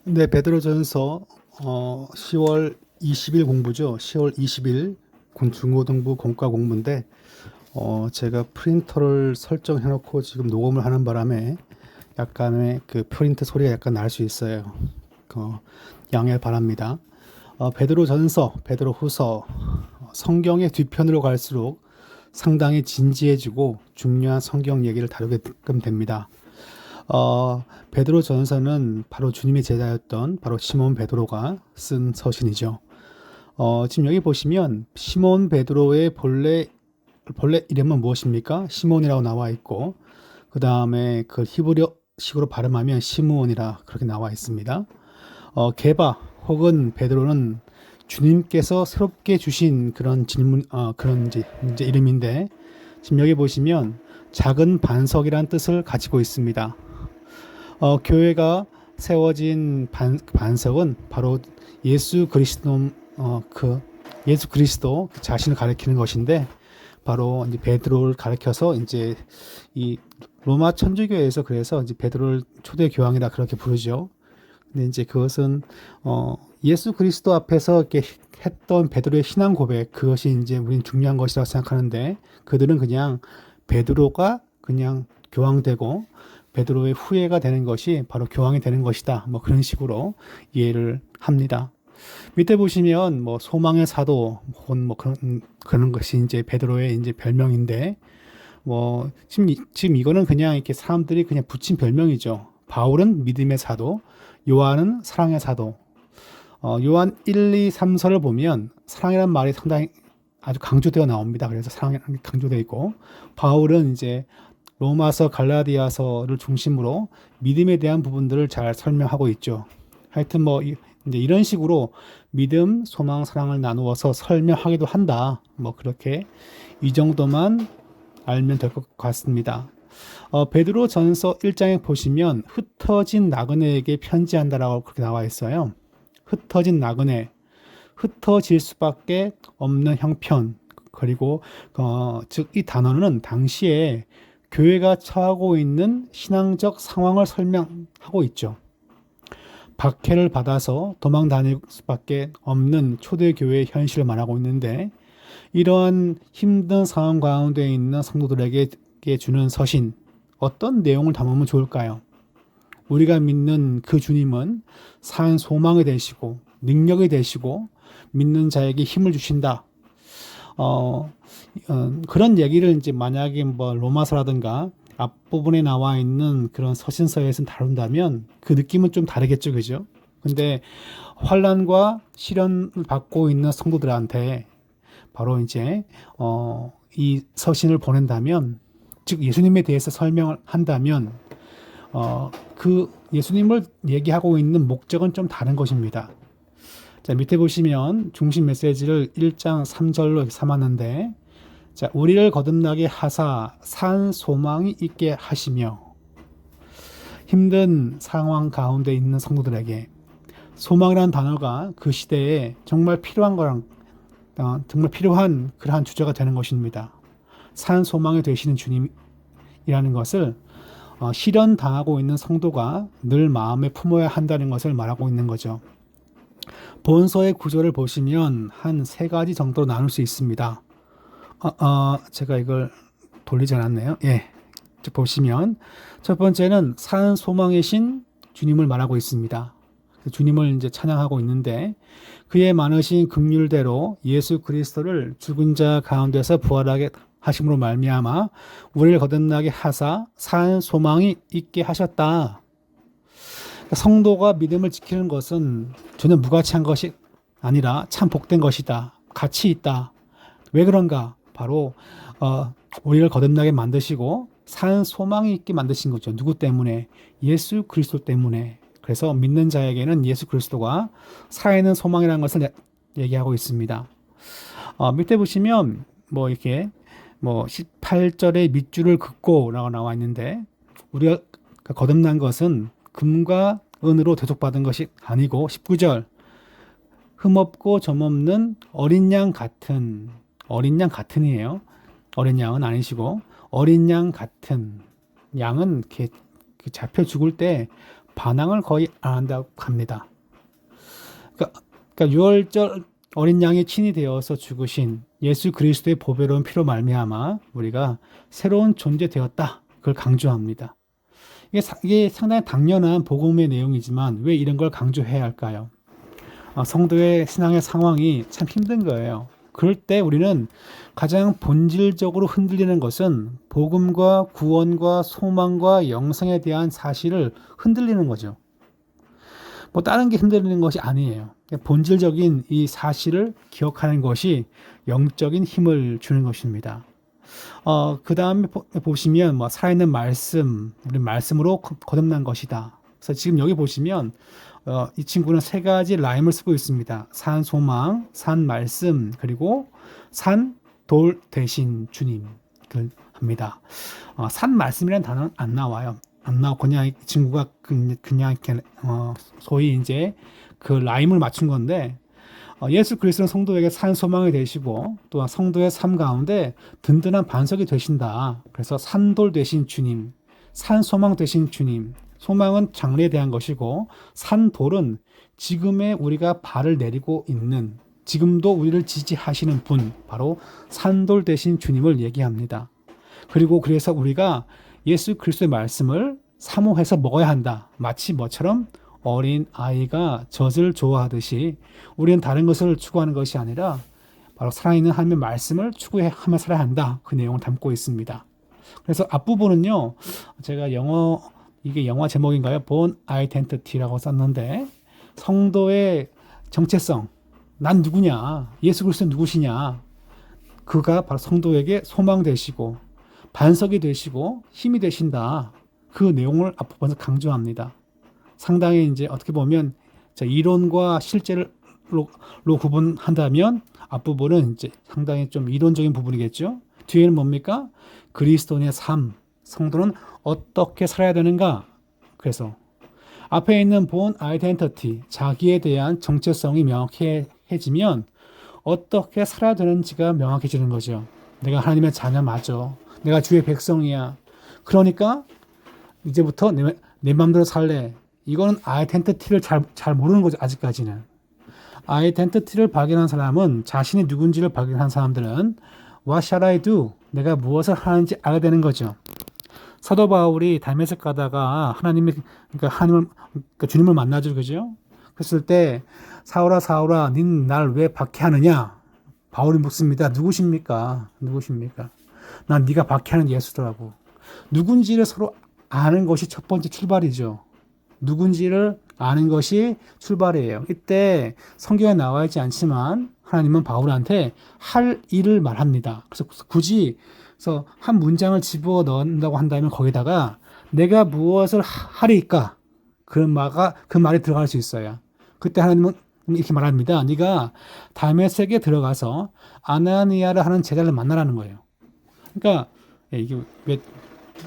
네, 베드로전서 10월 20일 공부죠. 10월 20일 중고등부 공과 공부인데 제가 프린터를 설정해 놓고 지금 녹음을 하는 바람에 약간의 그 프린터 소리가 약간 날 수 있어요. 양해 바랍니다. 베드로전서, 베드로후서 성경의 뒤편으로 갈수록 상당히 진지해지고 중요한 성경 얘기를 다루게 됩니다. 베드로 전서는 바로 주님의 제자였던 바로 시몬 베드로가 쓴 서신이죠. 지금 여기 보시면 시몬 베드로의 본래 이름은 무엇입니까? 시몬이라고 나와 있고, 그 다음에 그 히브리식으로 발음하면 시므온이라 그렇게 나와 있습니다. 게바 혹은 베드로는 주님께서 새롭게 주신 그런 그런 이제 이름인데, 지금 여기 보시면 작은 반석이란 뜻을 가지고 있습니다. 교회가 세워진 반석은 바로 예수 그리스도 예수 그리스도 자신을 가리키는 것인데, 바로 이제 베드로를 가리켜서 이제 이 로마 천주교에서 그래서 이제 베드로를 초대 교황이라 그렇게 부르죠. 근데 이제 그것은 예수 그리스도 앞에서 이렇게 했던 베드로의 신앙 고백, 그것이 이제 우리는 중요한 것이라고 생각하는데, 그들은 그냥 베드로가 그냥 교황되고 베드로의 후예가 되는 것이 바로 교황이 되는 것이다. 뭐 그런 식으로 이해를 합니다. 밑에 보시면 뭐 소망의 사도 혹은 뭐 그런 것이 이제 베드로의 이제 별명인데, 뭐 지금 이거는 그냥 이렇게 사람들이 그냥 붙인 별명이죠. 바울은 믿음의 사도, 요한은 사랑의 사도. 요한 1, 2, 3서를 보면 사랑이라는 말이 상당히 아주 강조되어 나옵니다. 그래서 사랑이 강조되어 있고, 바울은 이제 로마서, 갈라디아서를 중심으로 믿음에 대한 부분들을 잘 설명하고 있죠. 하여튼 뭐 이제 이런 식으로 믿음, 소망, 사랑을 나누어서 설명하기도 한다. 뭐 그렇게 이 정도만 알면 될 것 같습니다. 베드로 전서 1장에 보시면 흩어진 나그네에게 편지한다라고 그렇게 나와 있어요. 흩어진 나그네, 흩어질 수밖에 없는 형편. 그리고 즉 이 단어는 당시에 교회가 처하고 있는 신앙적 상황을 설명하고 있죠. 박해를 받아서 도망 다닐 수밖에 없는 초대교회의 현실을 말하고 있는데, 이러한 힘든 상황 가운데 있는 성도들에게 주는 서신, 어떤 내용을 담으면 좋을까요? 우리가 믿는 그 주님은 산 소망이 되시고 능력이 되시고 믿는 자에게 힘을 주신다. 그런 얘기를 이제 만약에 뭐 로마서라든가 앞부분에 나와 있는 그런 서신서에서 다룬다면 그 느낌은 좀 다르겠죠, 그죠? 근데 환난과 시련을 받고 있는 성도들한테 바로 이제 이 서신을 보낸다면, 즉 예수님에 대해서 설명을 한다면 그 예수님을 얘기하고 있는 목적은 좀 다른 것입니다. 자, 밑에 보시면 중심 메시지를 1장 3절로 삼았는데, 자, 우리를 거듭나게 하사 산 소망이 있게 하시며, 힘든 상황 가운데 있는 성도들에게 소망이라는 단어가 그 시대에 정말 필요한 거랑 정말 필요한 그러한 주제가 되는 것입니다. 산 소망이 되시는 주님이라는 것을 실현 당하고 있는 성도가 늘 마음에 품어야 한다는 것을 말하고 있는 거죠. 본서의 구조를 보시면 한 세 가지 정도로 나눌 수 있습니다. 제가 이걸 돌리지 않았네요. 예. 보시면 첫 번째는 산 소망이신 주님을 말하고 있습니다. 주님을 이제 찬양하고 있는데, 그의 많으신 긍휼대로 예수 그리스도를 죽은 자 가운데서 부활하게 하심으로 말미암아 우리를 거듭나게 하사 산 소망이 있게 하셨다. 성도가 믿음을 지키는 것은 전혀 무가치한 것이 아니라 참 복된 것이다. 가치 있다. 왜 그런가? 바로 우리를 거듭나게 만드시고 산 소망이 있게 만드신 거죠. 누구 때문에? 예수 그리스도 때문에. 그래서 믿는 자에게는 예수 그리스도가 살아있는 소망이라는 것을 얘기하고 있습니다. 밑에 보시면 뭐 이렇게 뭐 18절에 밑줄을 긋고라고 나와 있는데, 우리가 거듭난 것은 금과 은으로 대속받은 것이 아니고, 19절 흠없고 점없는 어린 양 같은이에요. 어린 양은 아니시고 어린 양 같은, 양은 이렇게 잡혀 죽을 때 반항을 거의 안 한다고 합니다. 그러니까 유월절 어린 양이 친히 되어서 죽으신 예수 그리스도의 보배로운 피로 말미암아 우리가 새로운 존재 되었다. 그걸 강조합니다. 이게 상당히 당연한 복음의 내용이지만 왜 이런 걸 강조해야 할까요? 성도의 신앙의 상황이 참 힘든 거예요. 그럴 때 우리는 가장 본질적으로 흔들리는 것은 복음과 구원과 소망과 영생에 대한 사실을 흔들리는 거죠. 뭐 다른 게 흔들리는 것이 아니에요. 본질적인 이 사실을 기억하는 것이 영적인 힘을 주는 것입니다. 그 다음에 보시면 뭐 살아있는 말씀, 우리 말씀으로 거듭난 것이다. 그래서 지금 여기 보시면 이 친구는 세 가지 라임을 쓰고 있습니다. 산 소망, 산 말씀, 그리고 산 돌 대신 주님 합니다. 산 말씀이라는 단어는 안 나와요. 안 나오고 그냥 이 친구가 그냥 이렇게 소위 이제 그 라임을 맞춘 건데 예수 그리스도는 성도에게 산 소망이 되시고 또한 성도의 삶 가운데 든든한 반석이 되신다. 그래서 산돌 되신 주님, 산 소망 되신 주님. 소망은 장래에 대한 것이고 산돌은 지금의 우리가 발을 내리고 있는 지금도 우리를 지지하시는 분 바로 산돌 되신 주님을 얘기합니다. 그리고 그래서 우리가 예수 그리스도의 말씀을 사모해서 먹어야 한다. 마치 뭐처럼 어린 아이가 젖을 좋아하듯이 우리는 다른 것을 추구하는 것이 아니라 바로 살아있는 하나님의 말씀을 추구하며 살아야 한다. 그 내용을 담고 있습니다. 그래서 앞부분은요. 제가 이게 영화 제목인가요? Born Identity라고 썼는데 성도의 정체성, 난 누구냐? 예수 그리스도 누구시냐? 그가 바로 성도에게 소망 되시고 반석이 되시고 힘이 되신다. 그 내용을 앞부분에서 강조합니다. 상당히 이제 어떻게 보면 이론과 실제로 구분한다면 앞부분은 이제 상당히 좀 이론적인 부분이겠죠. 뒤에는 뭡니까? 그리스도인의 삶, 성도는 어떻게 살아야 되는가? 그래서 앞에 있는 born identity, 자기에 대한 정체성이 명확해지면 어떻게 살아야 되는지가 명확해지는 거죠. 내가 하나님의 자녀 맞아. 내가 주의 백성이야. 그러니까 이제부터 내 마음대로 살래. 이거는 아이덴티티를 잘 모르는 거죠. 아직까지는. 아이덴티티를 발견한 사람은 자신이 누군지를 발견한 사람들은 What shall I do? 내가 무엇을 하는지 알게 되는 거죠. 사도 바울이 다메섹 가다가 그러니까 주님을 만나죠. 그죠? 그랬을 때 사울아 사울아 닌 날 왜 박해하느냐? 바울이 묻습니다. 누구십니까? 난 네가 박해하는 예수더라고. 누군지를 서로 아는 것이 첫 번째 출발이죠. 누군지를 아는 것이 출발이에요. 이때 성경에 나와 있지 않지만 하나님은 바울한테 할 일을 말합니다. 그래서 굳이 한 문장을 집어 넣는다고 한다면 거기다가 내가 무엇을 하리까? 그 말이 들어갈 수 있어요. 그때 하나님은 이렇게 말합니다. 네가 다메섹에 들어가서 아나니아를 하는 제자를 만나라는 거예요. 그러니까 이게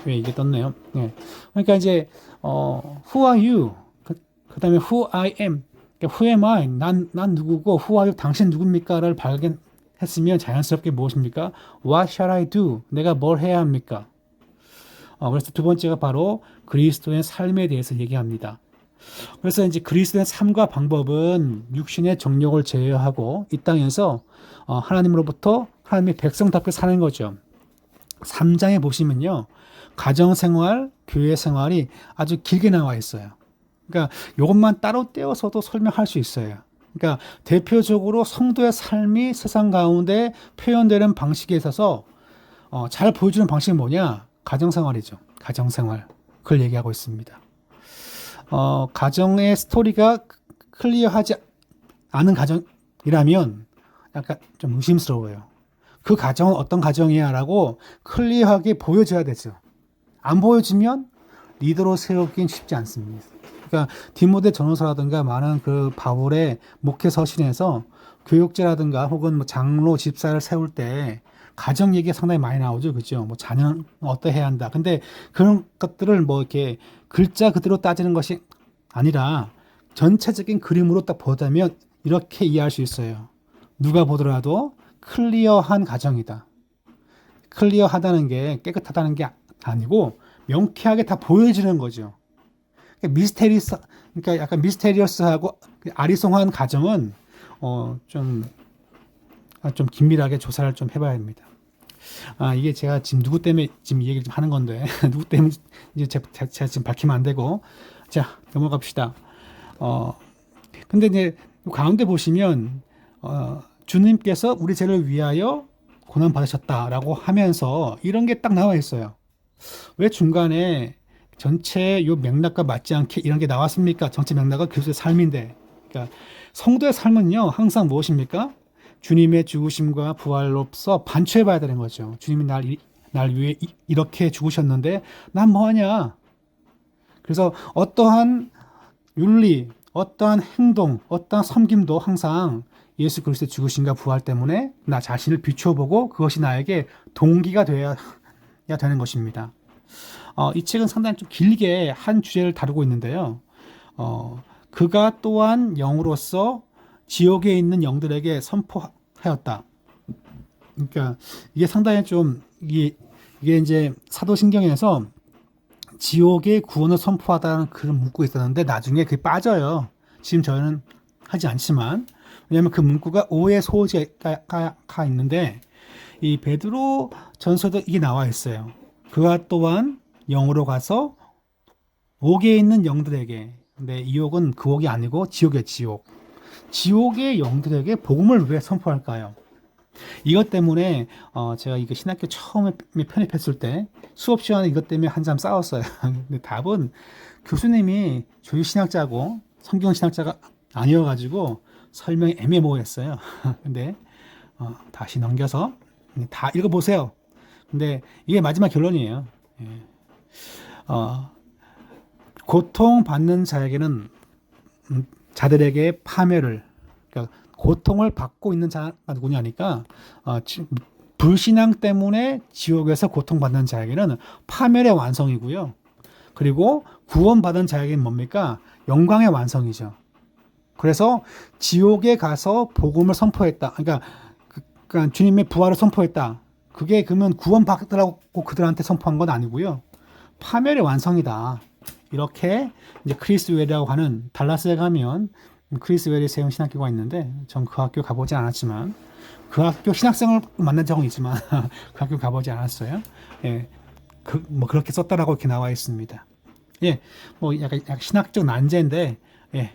왜 이게 떴네요. 네. 그러니까 이제 who are you? 그다음에 who I am. 그러니까 who am I? 난 누구고 who are you? 당신 누굽니까?를 발견했으면 자연스럽게 무엇입니까? What shall I do? 내가 뭘 해야 합니까? 그래서 두 번째가 바로 그리스도의 삶에 대해서 얘기합니다. 그래서 이제 그리스도의 삶과 방법은 육신의 정욕을 제어하고 이 땅에서 하나님으로부터 하나님의 백성답게 사는 거죠. 3장에 보시면요. 가정생활, 교회생활이 아주 길게 나와 있어요. 그러니까 이것만 따로 떼어서도 설명할 수 있어요. 그러니까 대표적으로 성도의 삶이 세상 가운데 표현되는 방식에 있어서 잘 보여주는 방식이 뭐냐? 가정생활이죠. 가정생활. 그걸 얘기하고 있습니다. 가정의 스토리가 클리어하지 않은 가정이라면 약간 좀 의심스러워요. 그 가정은 어떤 가정이야 라고 클리어하게 보여줘야 되죠. 안 보여주면 리더로 세우긴 쉽지 않습니다. 그러니까 디모데 전후서라든가 많은 그 바울의 목회 서신에서 교육제라든가 혹은 뭐 장로 집사를 세울 때 가정 얘기가 상당히 많이 나오죠. 그죠? 뭐 자녀는 어떠해야 한다. 근데 그런 것들을 뭐 이렇게 글자 그대로 따지는 것이 아니라 전체적인 그림으로 딱 보자면 이렇게 이해할 수 있어요. 누가 보더라도 클리어한 가정이다. 클리어하다는 게 깨끗하다는 게 아니고 명쾌하게 다 보여지는 거죠. 미스테리스, 그러니까 약간 미스테리어스하고 아리송한 가정은 좀 긴밀하게 조사를 좀 해봐야 합니다. 이게 제가 지금 누구 때문에 지금 이 얘기를 좀 하는 건데 누구 때문에 이제 제가 지금 밝히면 안 되고, 자, 넘어갑시다. 어 근데 이제 가운데 보시면 주님께서 우리 죄를 위하여 고난 받으셨다라고 하면서 이런 게 딱 나와 있어요. 왜 중간에 전체 요 맥락과 맞지 않게 이런 게 나왔습니까? 전체 맥락은 그리스도의 삶인데, 그러니까 성도의 삶은요 항상 무엇입니까? 주님의 죽으심과 부활로서 반추해 봐야 되는 거죠. 주님이 날 위해 이렇게 죽으셨는데 난 뭐하냐? 그래서 어떠한 윤리, 어떠한 행동, 어떠한 섬김도 항상 예수 그리스도의 죽으심과 부활 때문에 나 자신을 비추어 보고 그것이 나에게 동기가 되어야 되는 것입니다. 이 책은 상당히 좀 길게 한 주제를 다루고 있는데요. 그가 또한 영으로서 지옥에 있는 영들에게 선포하였다. 그러니까 이게 상당히 좀 이게 이제 사도신경에서 지옥의 구원을 선포하다는 글을 묻고 있었는데 나중에 그게 빠져요. 지금 저는 하지 않지만, 왜냐하면 그 문구가 오해 소지가 있는데 이 베드로 전서도 이게 나와 있어요. 그가 또한 영으로 가서 옥에 있는 영들에게, 근데 이 옥은 그 옥이 아니고 지옥의 지옥. 지옥의 영들에게 복음을 왜 선포할까요? 이것 때문에 제가 이거 신학교 처음에 편입했을 때 수업 시간에 이것 때문에 한참 싸웠어요. 근데 답은 교수님이 조유신학자고 성경신학자가 아니어가지고 설명이 애매모호했어요. 근데 다시 넘겨서 다 읽어보세요. 근데 이게 마지막 결론이에요. 예. 고통받는 자에게는 자들에게 파멸을, 그러니까 고통을 받고 있는 자가 누구냐니까 불신앙 때문에 지옥에서 고통받는 자에게는 파멸의 완성이고요. 그리고 구원받은 자에게는 뭡니까? 영광의 완성이죠. 그래서 지옥에 가서 복음을 선포했다. 그러니까 주님의 부활을 선포했다. 그게 그러면 구원받으라고 그들한테 선포한 건 아니고요. 파멸의 완성이다. 이렇게 이제 크리스 웰이라고 하는, 달라스에 가면 크리스 웰이 세운 신학교가 있는데 전 그 학교 가보지 않았지만, 그 학교 신학생을 만난 적은 있지만 그 학교 가보지 않았어요. 예, 뭐 그렇게 썼다라고 이렇게 나와 있습니다. 예, 뭐 약간 신학적 난제인데, 예.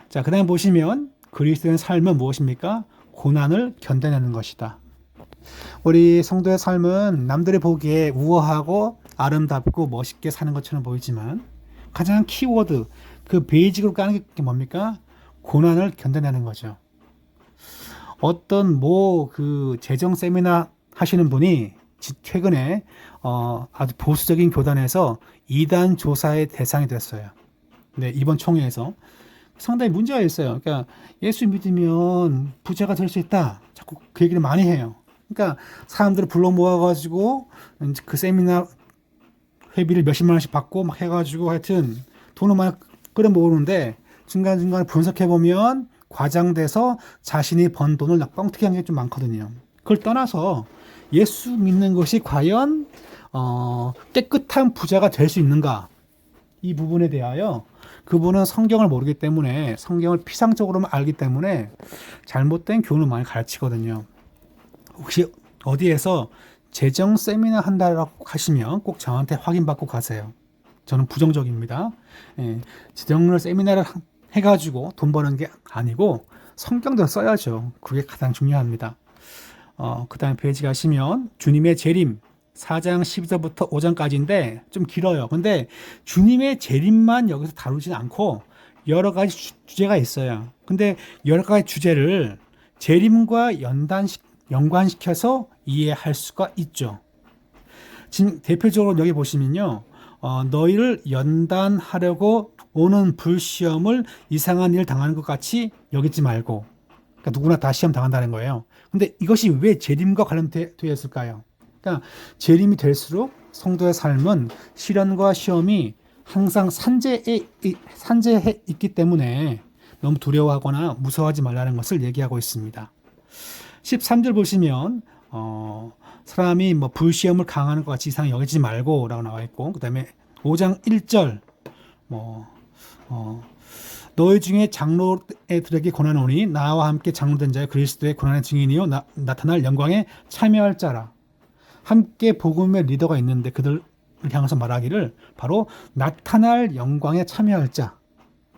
자, 그다음 보시면 그리스도의 삶은 무엇입니까? 고난을 견뎌내는 것이다. 우리 성도의 삶은 남들이 보기에 우아하고 아름답고 멋있게 사는 것처럼 보이지만 가장 키워드, 그 베이직으로 까는 게 뭡니까? 고난을 견뎌내는 거죠. 어떤 그 재정 세미나 하시는 분이 최근에 아주 보수적인 교단에서 이단 조사의 대상이 됐어요. 네, 이번 총회에서 상당히 문제가 있어요. 그러니까 예수 믿으면 부자가 될 수 있다. 자꾸 그 얘기를 많이 해요. 그러니까 사람들을 불러 모아가지고 그 세미나 회비를 몇십만 원씩 받고 막 해가지고 하여튼 돈을 많이 끌어 모으는데 중간중간 분석해보면 과장돼서 자신이 번 돈을 뻥튀기 하는 게 좀 많거든요. 그걸 떠나서 예수 믿는 것이 과연 깨끗한 부자가 될 수 있는가? 이 부분에 대하여 그분은 성경을 모르기 때문에, 성경을 피상적으로만 알기 때문에 잘못된 교훈을 많이 가르치거든요. 혹시 어디에서 재정 세미나 한다라고 하시면 꼭 저한테 확인받고 가세요. 저는 부정적입니다. 예, 재정을 세미나를 해가지고 돈 버는 게 아니고 성경도 써야죠. 그게 가장 중요합니다. 그 다음에 페이지 가시면 주님의 재림 4장 12절부터 5장까지인데 좀 길어요. 근데 주님의 재림만 여기서 다루진 않고 여러 가지 주제가 있어요. 근데 여러 가지 주제를 재림과 연관시켜서 이해할 수가 있죠. 지금 대표적으로 여기 보시면요. 너희를 연단하려고 오는 불시험을 이상한 일 당하는 것 같이 여기지 말고. 그러니까 누구나 다 시험 당한다는 거예요. 근데 이것이 왜 재림과 관련되어 있을까요? 그러니까 재림이 될수록 성도의 삶은 시련과 시험이 항상 산재해 있기 때문에 너무 두려워하거나 무서워하지 말라는 것을 얘기하고 있습니다. 13절 보시면 사람이 불시험을 강하는 것 같이 이상히 여기지 말고 라고 나와 있고, 그 다음에 5장 1절 뭐 너희 중에 장로들에게 고난오니 나와 함께 장로된 자의 그리스도의 고난의 증인이요 나타날 영광에 참여할 자라. 함께 복음의 리더가 있는데 그들을 향해서 말하기를 바로 나타날 영광에 참여할 자.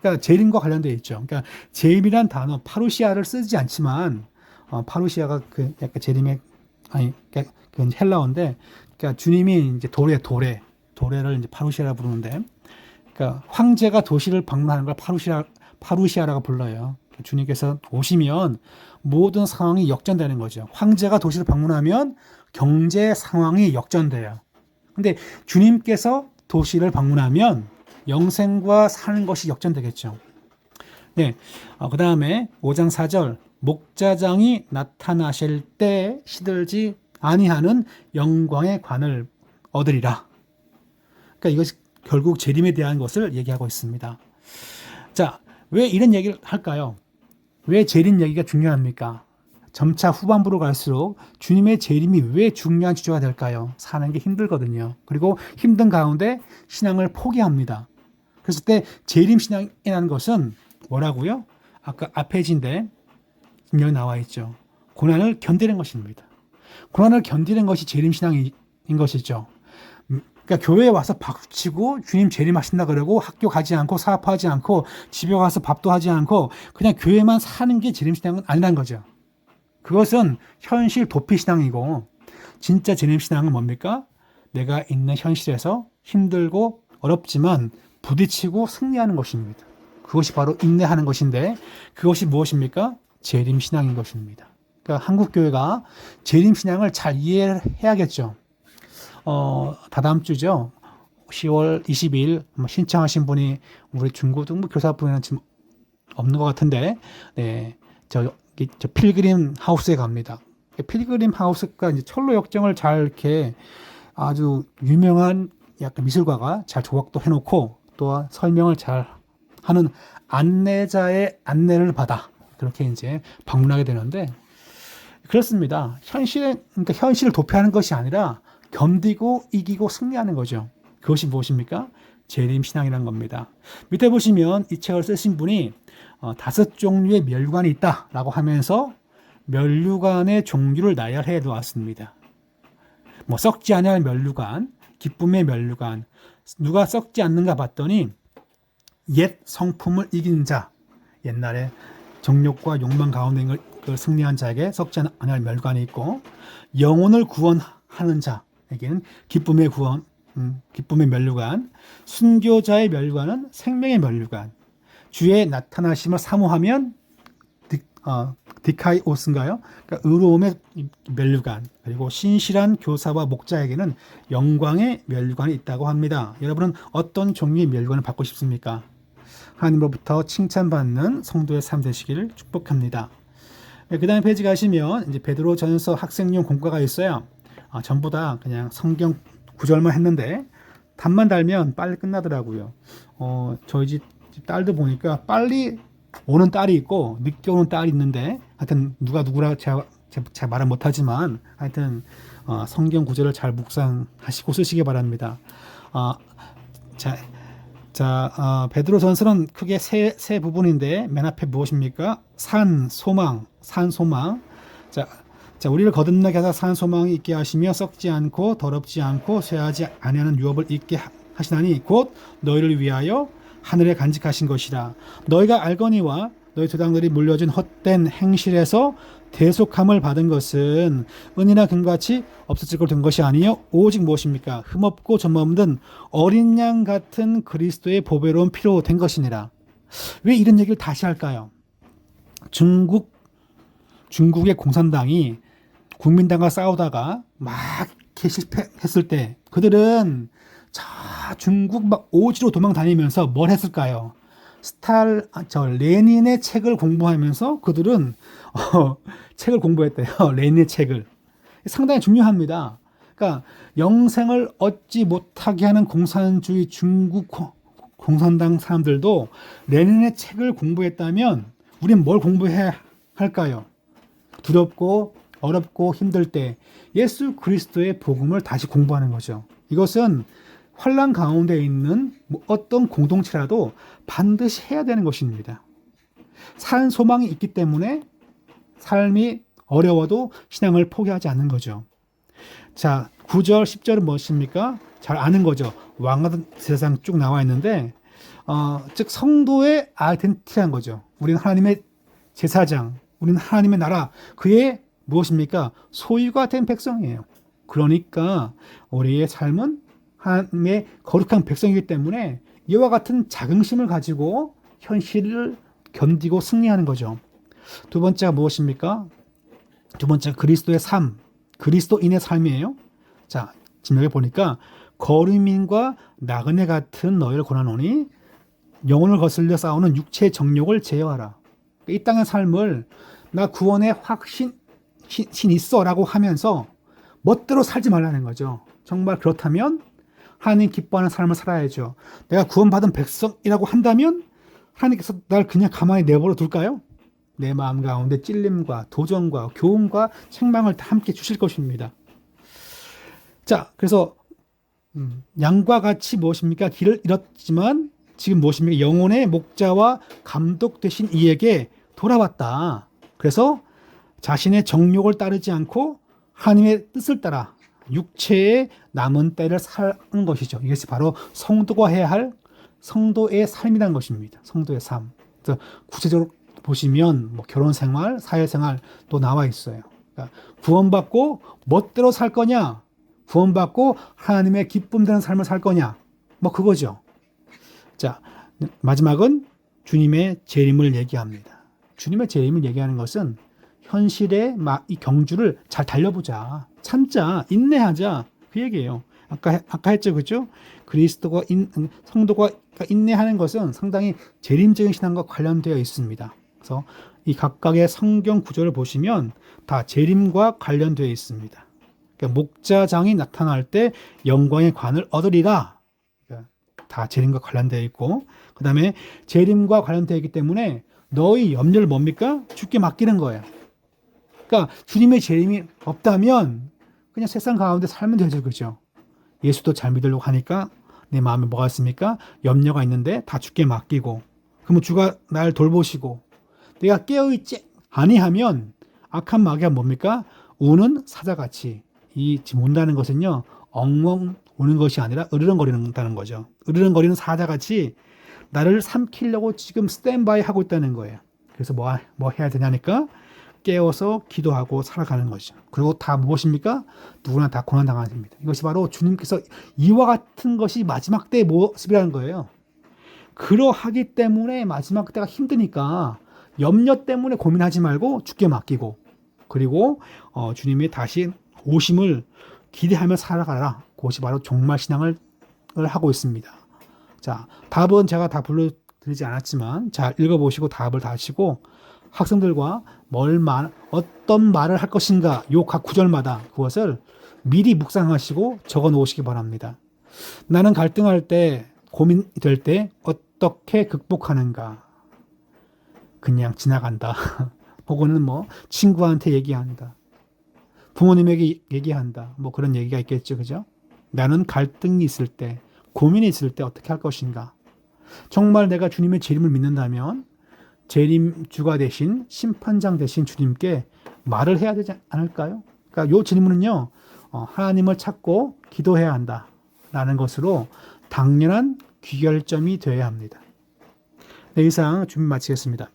그러니까 재림과 관련되어 있죠. 그러니까 재림이란 단어 파루시아를 쓰지 않지만 파루시아가 그 약간 재림의 그 헬라어인데, 그러니까 주님이 이제 도래를 이제 파루시아라 부르는데, 그러니까 황제가 도시를 방문하는 걸 파루시아라고 불러요. 주님께서 오시면 모든 상황이 역전되는 거죠. 황제가 도시를 방문하면 경제 상황이 역전돼요. 근데 주님께서 도시를 방문하면 영생과 사는 것이 역전되겠죠. 네. 그 다음에 5장 4절. 목자장이 나타나실 때 시들지 아니하는 영광의 관을 얻으리라. 그러니까 이것이 결국 재림에 대한 것을 얘기하고 있습니다. 자, 왜 이런 얘기를 할까요? 왜 재림 얘기가 중요합니까? 점차 후반부로 갈수록 주님의 재림이 왜 중요한 주제가 될까요? 사는 게 힘들거든요. 그리고 힘든 가운데 신앙을 포기합니다. 그랬을 때 재림 신앙이라는 것은 뭐라고요? 아까 앞페이지인데 분명히 나와 있죠. 고난을 견디는 것입니다. 고난을 견디는 것이 재림 신앙인 것이죠. 그러니까 교회에 와서 박수치고 주님 재림하신다 그러고 학교 가지 않고 사업하지 않고 집에 가서 밥도 하지 않고 그냥 교회만 사는 게 재림 신앙은 아니라는 거죠. 그것은 현실 도피 신앙이고, 진짜 재림 신앙은 뭡니까? 내가 있는 현실에서 힘들고 어렵지만 부딪히고 승리하는 것입니다. 그것이 바로 인내하는 것인데, 그것이 무엇입니까? 재림 신앙인 것입니다. 그러니까 한국 교회가 재림 신앙을 잘 이해해야겠죠. 다다음 주죠. 10월 20일 신청하신 분이 우리 중고등부 교사분은 지금 없는 것 같은데, 네, 저 필그림 하우스에 갑니다. 필그림 하우스가 이제 철로 역정을 잘 이렇게 아주 유명한 약간 미술가가 잘 조각도 해놓고 또한 설명을 잘 하는 안내자의 안내를 받아 그렇게 이제 방문하게 되는데, 그렇습니다. 그러니까 현실을 도피하는 것이 아니라 견디고 이기고 승리하는 거죠. 그것이 무엇입니까? 재림 신앙이라는 겁니다. 밑에 보시면 이 책을 쓰신 분이 5종류의 면류관이 있다라고 하면서 면류관의 종류를 나열해 놓았습니다. 뭐 썩지 않을 면류관, 기쁨의 면류관. 누가 썩지 않는가 봤더니 옛 성품을 이긴 자, 옛날에 정욕과 욕망 가운데 승리한 자에게 썩지 않을 면류관이 있고, 영혼을 구원하는 자에게는 기쁨의 구원, 기쁨의 면류관, 순교자의 면류관은 생명의 면류관, 주의 나타나심을 사모하면 디카이오스인가요? 그러니까 의로움의 면류관, 그리고 신실한 교사와 목자에게는 영광의 면류관이 있다고 합니다. 여러분은 어떤 종류의 면류관을 받고 싶습니까? 하나님으로부터 칭찬받는 성도의 삶 되시기를 축복합니다. 그 다음에 페이지 가시면 이제 베드로 전서 학생용 공과가 있어요. 전부 다 그냥 성경 구절만 했는데 답만 달면 빨리 끝나더라고요. 저희 집 딸도 보니까 빨리 오는 딸이 있고 늦게 오는 딸이 있는데, 하여튼 누가 누구라 제가 말은 못하지만 하여튼 성경 구절을 잘 묵상하시고 쓰시기 바랍니다. 베드로 전서는 크게 세 부분인데, 맨 앞에 무엇입니까? 산 소망. 자, 우리를 거듭나게 하사 산 소망이 있게 하시며 썩지 않고 더럽지 않고 쇠하지 아니하는 유업을 있게 하시나니 곧 너희를 위하여 하늘에 간직하신 것이라. 너희가 알거니와 너희 조상들이 물려준 헛된 행실에서 대속함을 받은 것은 은이나 금같이 없어질 걸 된 것이 아니요 오직 무엇입니까? 흠없고 점없는 어린 양 같은 그리스도의 보배로운 피로 된 것이니라. 왜 이런 얘기를 다시 할까요? 중국의 공산당이 국민당과 싸우다가 막 실패했을 때 그들은 중국 막 오지로 도망 다니면서 뭘 했을까요? 레닌의 책을 공부하면서 그들은 책을 공부했대요. 레닌의 책을. 상당히 중요합니다. 그러니까 영생을 얻지 못하게 하는 공산주의 중국 공산당 사람들도 레닌의 책을 공부했다면 우리는 뭘 공부해야 할까요? 두렵고 어렵고 힘들 때 예수 그리스도의 복음을 다시 공부하는 거죠. 이것은 환난 가운데 있는 뭐 어떤 공동체라도 반드시 해야 되는 것입니다. 산 소망이 있기 때문에 삶이 어려워도 신앙을 포기하지 않는 거죠. 자, 9절, 10절은 무엇입니까? 잘 아는 거죠. 왕같은 세상 쭉 나와 있는데, 즉 성도의 아이덴티티한 거죠. 우리는 하나님의 제사장, 우리는 하나님의 나라, 그의 무엇입니까? 소유가 된 백성이에요. 그러니까 우리의 삶은 하나님의 거룩한 백성이기 때문에 이와 같은 자긍심을 가지고 현실을 견디고 승리하는 거죠. 두 번째가 무엇입니까? 두 번째가 그리스도의 삶, 그리스도인의 삶이에요. 자, 지금 여기 보니까 거류민과 나그네 같은 너희를 권하노니 영혼을 거슬려 싸우는 육체의 정욕을 제어하라. 이 땅의 삶을 나 구원에 확신 있어라고 하면서 멋대로 살지 말라는 거죠. 정말 그렇다면 하나님 기뻐하는 삶을 살아야죠. 내가 구원받은 백성이라고 한다면 하나님께서 날 그냥 가만히 내버려 둘까요? 내 마음 가운데 찔림과 도전과 교훈과 책망을 다 함께 주실 것입니다. 자, 그래서 양과 같이 무엇입니까? 길을 잃었지만 지금 무엇입니까? 영혼의 목자와 감독 되신 이에게 돌아왔다. 그래서 자신의 정욕을 따르지 않고 하나님의 뜻을 따라 육체의 남은 때를 사는 것이죠. 이것이 바로 성도가 해야 할 성도의 삶이라는 것입니다. 성도의 삶. 그래서 구체적으로 보시면 뭐 결혼 생활, 사회 생활 또 나와 있어요. 그러니까 구원받고 멋대로 살 거냐, 구원받고 하나님의 기쁨 되는 삶을 살 거냐, 뭐 그거죠. 자, 마지막은 주님의 재림을 얘기합니다. 주님의 재림을 얘기하는 것은 현실의 이 경주를 잘 달려보자, 참자, 인내하자, 그 얘기예요. 아까 했죠, 그죠? 그리스도가 성도가 인내하는 것은 상당히 재림적인 신앙과 관련되어 있습니다. 그래서 이 각각의 성경 구절을 보시면 다 재림과 관련되어 있습니다. 그러니까 목자장이 나타날 때 영광의 관을 얻으리라. 그러니까 다 재림과 관련되어 있고, 그 다음에 재림과 관련되어 있기 때문에 너희 염려를 뭡니까? 주께 맡기는 거예요. 그러니까 주님의 재림이 없다면 그냥 세상 가운데 살면 되죠, 그죠? 예수도 잘 믿으려고 하니까 내 마음에 뭐가 있습니까? 염려가 있는데 다 주께 맡기고, 그러면 주가 날 돌보시고, 내가 깨어있지 아니하면 악한 마귀가 뭡니까? 우는 사자같이, 지금 운다는 것은요, 엉엉 우는 것이 아니라 으르렁거리는다는 거죠. 으르렁거리는 사자같이 나를 삼키려고 지금 스탠바이 하고 있다는 거예요. 그래서 뭐 해야 되냐니까 깨워서 기도하고 살아가는 거죠. 그리고 다 무엇입니까? 누구나 다 고난당합니다. 이것이 바로 주님께서 이와 같은 것이 마지막 때의 모습이라는 거예요. 그러하기 때문에 마지막 때가 힘드니까 염려 때문에 고민하지 말고 주께 맡기고, 그리고 주님의 다시 오심을 기대하며 살아가라. 그것이 바로 종말 신앙을 하고 있습니다. 자, 답은 제가 다 불러드리지 않았지만 잘 읽어보시고 답을 다 하시고 학생들과 어떤 말을 할 것인가 요 각 구절마다 그것을 미리 묵상하시고 적어 놓으시기 바랍니다. 나는 갈등할 때, 고민될 때 어떻게 극복하는가? 그냥 지나간다. 혹은 뭐 친구한테 얘기한다. 부모님에게 얘기한다. 뭐 그런 얘기가 있겠죠. 그죠? 나는 갈등이 있을 때, 고민이 있을 때 어떻게 할 것인가? 정말 내가 주님의 재림을 믿는다면 재림주가 되신 심판장 되신 주님께 말을 해야 되지 않을까요? 그러니까 이 질문은요, 하나님을 찾고 기도해야 한다라는 것으로 당연한 귀결점이 되어야 합니다. 네, 이상 준비 마치겠습니다.